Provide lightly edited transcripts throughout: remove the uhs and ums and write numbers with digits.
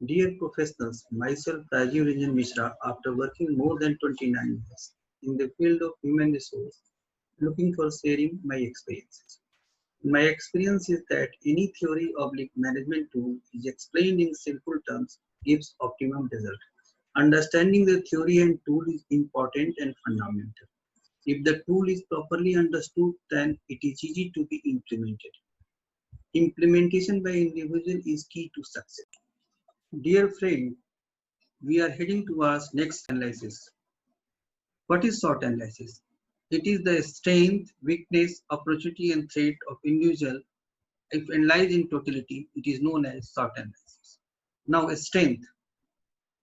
Dear professionals, myself Rajiv Ranjan Mishra, after working more than 29 years in the field of human resource, looking for sharing my experiences. My experience is that any theory oblique management tool is explained in simple terms gives optimum result. Understanding the theory and tool is important and fundamental. If the tool is properly understood, then it is easy to be implemented. Implementation by individual is key to success. Dear friend, we are heading towards next analysis. What is SWOT analysis? It is the strength, weakness, opportunity, and threat of individual. If analyzed in totality, it is known as SWOT analysis. Now, strength,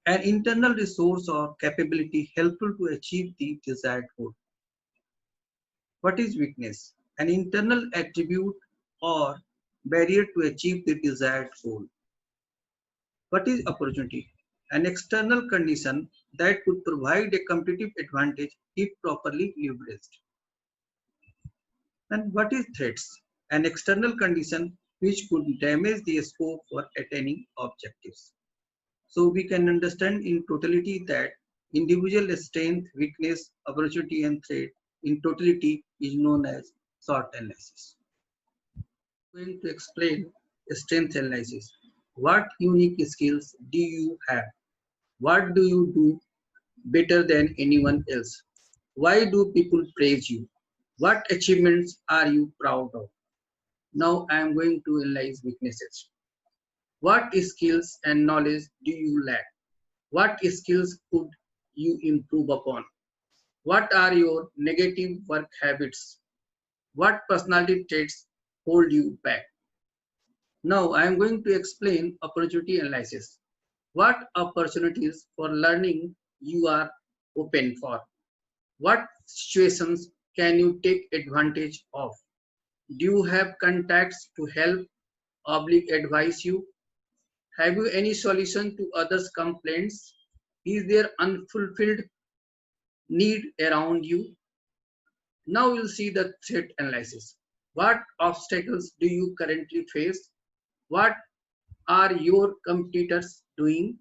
an internal resource or capability helpful to achieve the desired goal. What is weakness? An internal attribute or barrier to achieve the desired goal. What is opportunity? An external condition that could provide a competitive advantage if properly leveraged. And what is threats? An external condition which could damage the scope for attaining objectives. So we can understand in totality that individual strength, weakness, opportunity and threat in totality is known as SWOT analysis. I'm going to explain strength analysis. What unique skills do you have? What do you do better than anyone else? Why do people praise you? What achievements are you proud of? Now I am going to analyze weaknesses. What skills and knowledge do you lack? What skills could you improve upon? What are your negative work habits? What personality traits hold you back? Now I am going to explain opportunity analysis. What opportunities for learning you are open for? What situations can you take advantage of? Do you have contacts to help oblique advise you? Have you any solution to others' complaints? Is there unfulfilled need around you? Now we'll see the threat analysis. What obstacles do you currently face? What are your competitors doing?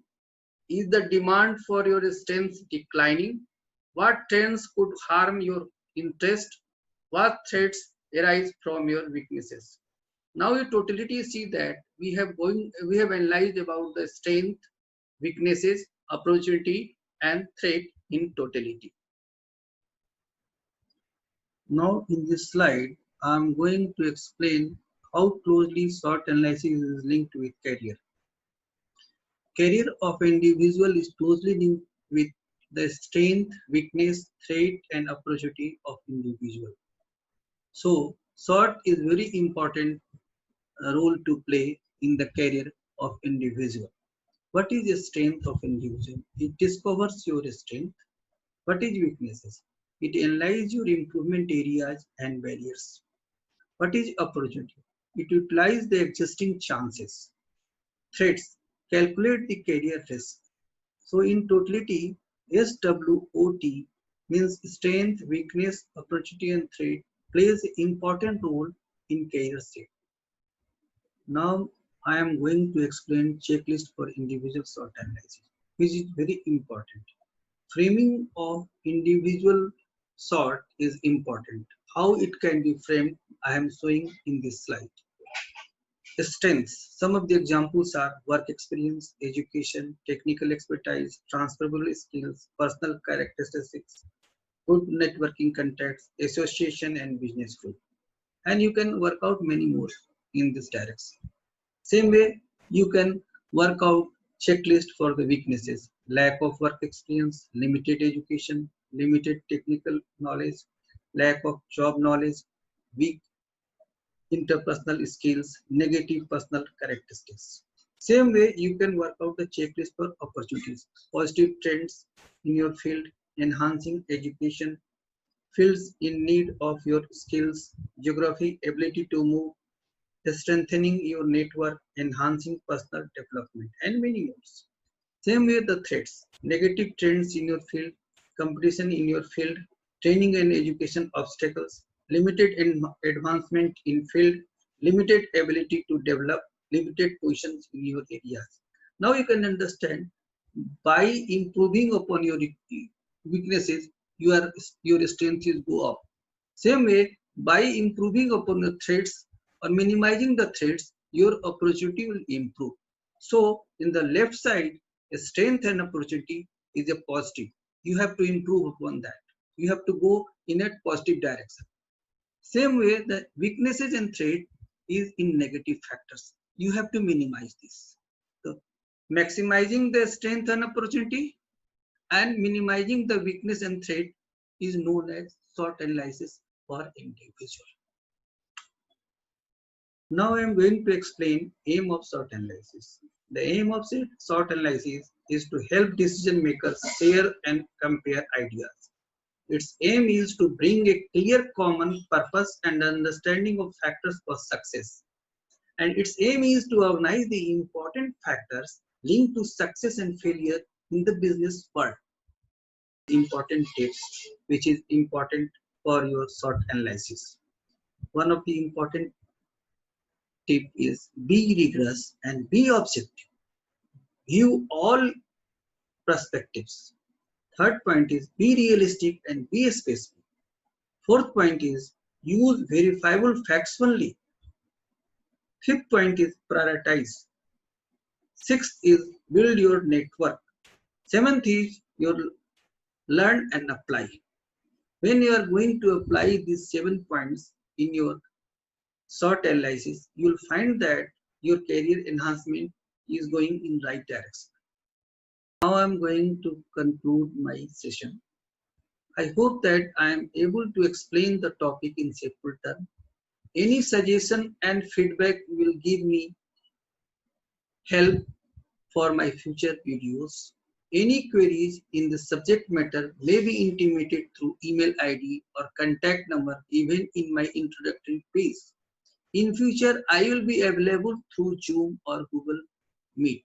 Is the demand for your strengths declining? What trends could harm your interest? What threats arise from your weaknesses? Now in totality see that we have analyzed about the strength, weaknesses, opportunity and threat in totality. Now in this slide, I am going to explain how closely SWOT analysis is linked with career. Career of an individual is closely linked with the strength, weakness, threat and opportunity of individual. So SWOT is very important role to play in the career of individual. What is the strength of individual? It discovers your strength. What is weaknesses? It analyzes your improvement areas and barriers. What is opportunity? It utilizes the existing chances. Threats. Calculate the career risk. So in totality, SWOT means strength, weakness, opportunity and threat plays an important role in career shape. Now I am going to explain checklist for individual SWOT analysis, which is very important. Framing of individual SWOT is important. How it can be framed, I am showing in this slide. Strengths. Some of the examples are work experience, education, technical expertise, transferable skills, personal characteristics, good networking contacts, association and business group. And you can work out many more in this direction. Same way, you can work out checklist for the weaknesses, lack of work experience, limited education, limited technical knowledge, lack of job knowledge, weak interpersonal skills, negative personal characteristics. Same way, you can work out the checklist for opportunities, positive trends in your field, enhancing education, fields in need of your skills, geography, ability to move, strengthening your network, enhancing personal development, and many more. Same way the threats, negative trends in your field, competition in your field, training and education obstacles, limited advancement in field, limited ability to develop, limited positions in your areas. Now you can understand, by improving upon your weaknesses, your strength is go up. Same way, by improving upon the threats or minimizing the threats, your opportunity will improve. So in the left side, a strength and opportunity is a positive. You have to improve upon that. You have to go in a positive direction. Same way, the weaknesses and threat is in negative factors. You have to minimize this. So maximizing the strength and opportunity and minimizing the weakness and threat is known as SWOT analysis for individual. Now I am going to explain aim of SWOT analysis. The aim of SWOT analysis is to help decision makers share and compare ideas. Its aim is to bring a clear common purpose and understanding of factors for success. And its aim is to organize the important factors linked to success and failure in the business world. Important tips which is important for your SWOT analysis. One of the important tip is be rigorous and be objective. View all perspectives. Third point is be realistic and be specific. Fourth point is use verifiable facts only. Fifth point is prioritize. Sixth is build your network. Seventh is your learn and apply. When you are going to apply these 7 points in your SWOT analysis, you will find that your career enhancement is going in right direction. Now I am going to conclude my session. I hope that I am able to explain the topic in simple terms. Any suggestion and feedback will give me help for my future videos. Any queries in the subject matter may be intimated through email ID or contact number even in my introductory page. In future, I will be available through Zoom or Google Meet.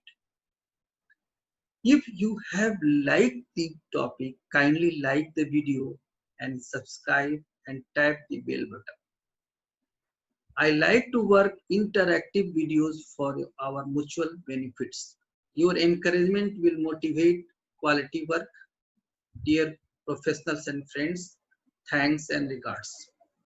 If you have liked the topic, kindly like the video and subscribe and tap the bell button. I like to work interactive videos for our mutual benefits. Your encouragement will motivate quality work. Dear professionals and friends, thanks and regards.